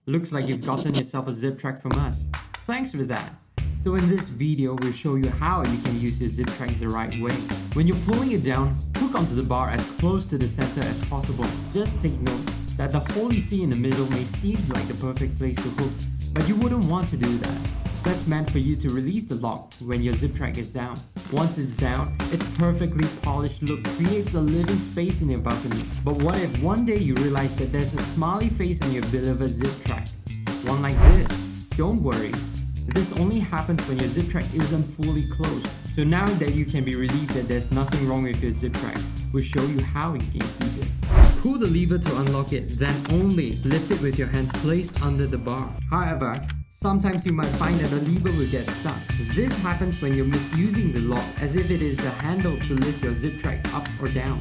Looks like you've gotten yourself a Ziptrak from us. Thanks for that. So in this video, we'll show you how you can use your Ziptrak the right way. When you're pulling it down, hook onto the bar as close to the center as possible. Just take note that the hole you see in the middle may seem like the perfect place to hook, but you wouldn't want to do that. That's meant for you to release the lock when your Ziptrak is down. Once it's down, its perfectly polished look creates a living space in your balcony. But what if one day you realize that there's a smiley face on your beloved Ziptrak? One like this. Don't worry. This only happens when your Ziptrak isn't fully closed. So now that you can be relieved that there's nothing wrong with your Ziptrak, we'll show you how you can keep it. Pull the lever to unlock it, then only lift it with your hands placed under the bar. However, sometimes you might find that the lever will get stuck. This happens when you're misusing the lock as if it is a handle to lift your Ziptrak up or down.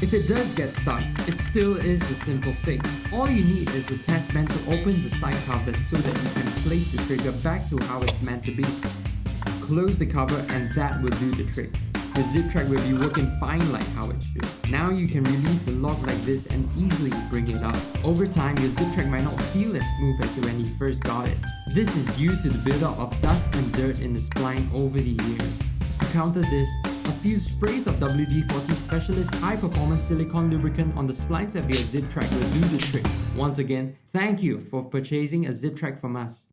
If it does get stuck, it still is a simple fix. All you need is a test band to open the side cover so that you can place the trigger back to how it's meant to be. Close the cover and that will do the trick. The Ziptrak will be working fine like how it should. Now you can release the lock like this and easily bring it up. Over time, your Ziptrak might not feel as smooth as when you first got it. This is due to the buildup of dust and dirt in the spline over the years. To counter this, a few sprays of WD-40 Specialist High Performance Silicone Lubricant on the splines of your Ziptrak will do the trick. Once again, thank you for purchasing a Ziptrak from us.